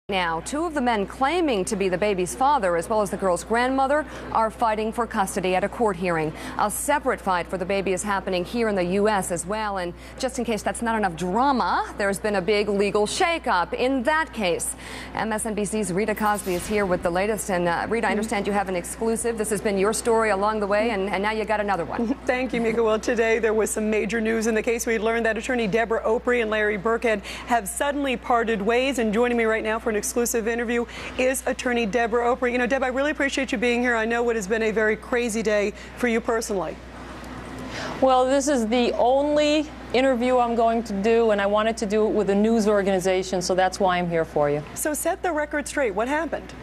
Now, two of the men claiming to be the baby's father, as well as the girl's grandmother, are fighting for custody at a court hearing. A separate fight for the baby is happening here in the U.S. as well. And just in case that's not enough drama, there's been a big legal shakeup in that case. MSNBC's Rita Cosby is here with the latest. And Rita, I understand you have an exclusive. This has been your story along the way, and now you got another one. Thank you, Mika. Well, today there was some major news in the case. We learned that attorney Debra Opri and Larry Burkhead have suddenly parted ways. And joining me right now for an exclusive interview is attorney Debra Opri. You know, Deb, I really appreciate you being here. I know it has been a very crazy day for you personally. Well, this is the only interview I'm going to do, and I wanted to do it with a news organization, so that's why I'm here for you. So set the record straight. What happened?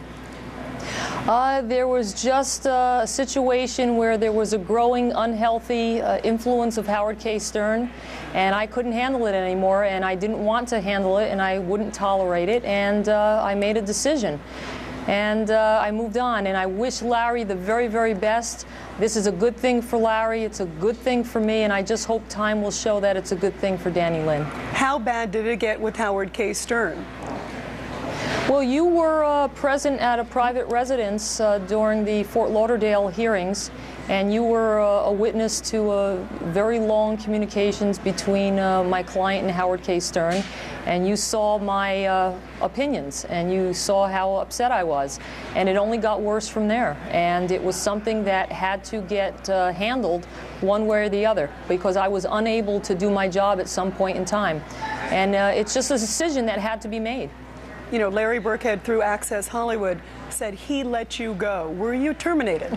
There was just a situation where there was a growing unhealthy influence of Howard K. Stern, and I couldn't handle it anymore, and I didn't want to handle it, and I wouldn't tolerate it, and I made a decision. And I moved on, and I wish Larry the very, very best. This is a good thing for Larry, it's a good thing for me, and I just hope time will show that it's a good thing for Danny Lynn. How bad did it get with Howard K. Stern? Well, you were present at a private residence during the Fort Lauderdale hearings, and you were a witness to very long communications between my client and Howard K. Stern, and you saw my opinions, and you saw how upset I was, and it only got worse from there, and it was something that had to get handled one way or the other, because I was unable to do my job at some point in time, and it's just a decision that had to be made. You know, Larry Burkhead, through Access Hollywood, said he let you go. Were you terminated?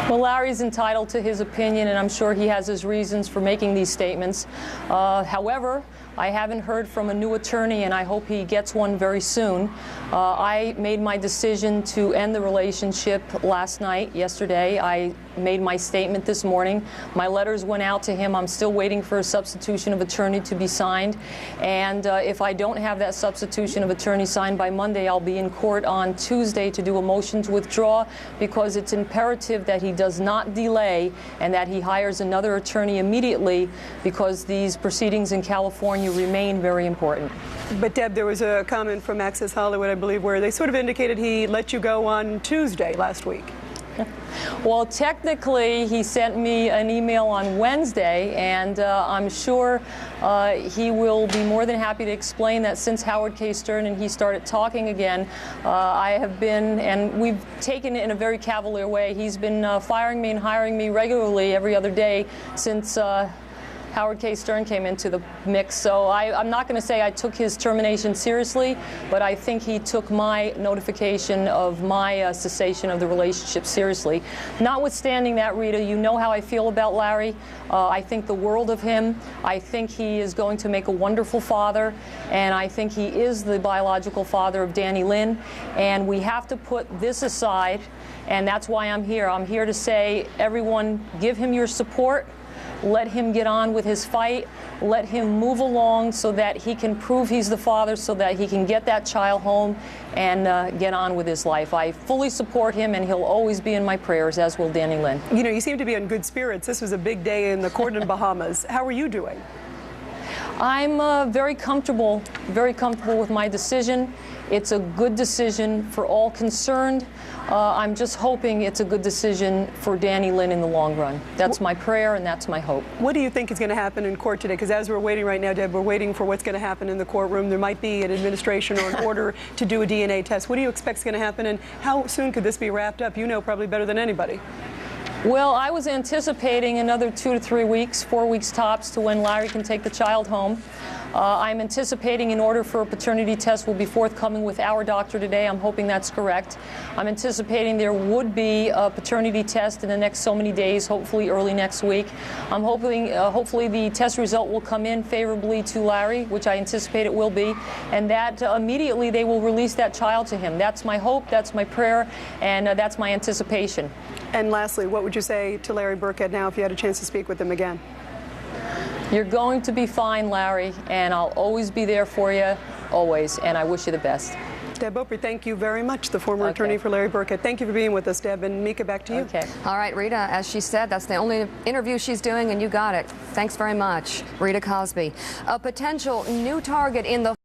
Well, Larry's entitled to his opinion, and I'm sure he has his reasons for making these statements. However, I haven't heard from a new attorney, and I hope he gets one very soon. I made my decision to end the relationship yesterday. I made my statement this morning. My letters went out to him. I'm still waiting for a substitution of attorney to be signed. And if I don't have that substitution of attorney signed by Monday, I'll be in court on Tuesday to do a motion to withdraw, because it's imperative that he does not delay and that he hires another attorney immediately, because these proceedings in California remain very important. But Deb, there was a comment from Access Hollywood, I believe, where they sort of indicated he let you go on Tuesday last week. Well, technically, he sent me an email on Wednesday, and I'm sure he will be more than happy to explain that since Howard K. Stern and he started talking again, I have been, and we've taken it in a very cavalier way, he's been firing me and hiring me regularly every other day since Howard K. Stern came into the mix. So I'm not going to say I took his termination seriously, but I think he took my notification of my cessation of the relationship seriously. Notwithstanding that, Rita, you know how I feel about Larry. I think the world of him. I think he is going to make a wonderful father, and I think he is the biological father of Danny Lynn. And we have to put this aside, and that's why I'm here. I'm here to say, everyone, give him your support. Let him get on with his fight. Let him move along so that he can prove he's the father, so that he can get that child home and get on with his life. I fully support him, and he'll always be in my prayers, as will Danny Lynn. You know, you seem to be in good spirits. This was a big day in the court in Bahamas. How are you doing? I'm very comfortable with my decision. It's a good decision for all concerned. I'm just hoping it's a good decision for Danny Lynn in the long run. That's my prayer, and that's my hope. What do you think is going to happen in court today? Because as we're waiting right now, Deb, we're waiting for what's going to happen in the courtroom. There might be an administration or an order to do a DNA test. What do you expect is going to happen, and how soon could this be wrapped up? You know probably better than anybody. Well, I was anticipating another 2 to 3 weeks, 4 weeks tops, to when Larry can take the child home. I'm anticipating an order for a paternity test will be forthcoming with our doctor today. I'm hoping that's correct. I'm anticipating there would be a paternity test in the next so many days, hopefully early next week. I'm hoping, hopefully the test result will come in favorably to Larry, which I anticipate it will be, and that immediately they will release that child to him. That's my hope, that's my prayer, and that's my anticipation. And lastly, what would you say to Larry Burkhead now if you had a chance to speak with him again? You're going to be fine, Larry, and I'll always be there for you, always, and I wish you the best. Deb Opri, thank you very much, the former attorney for Larry Burkhead. Thank you for being with us, Deb, and Mika, back to you. Okay. All right, Rita, as she said, that's the only interview she's doing, and you got it. Thanks very much, Rita Cosby. A potential new target in the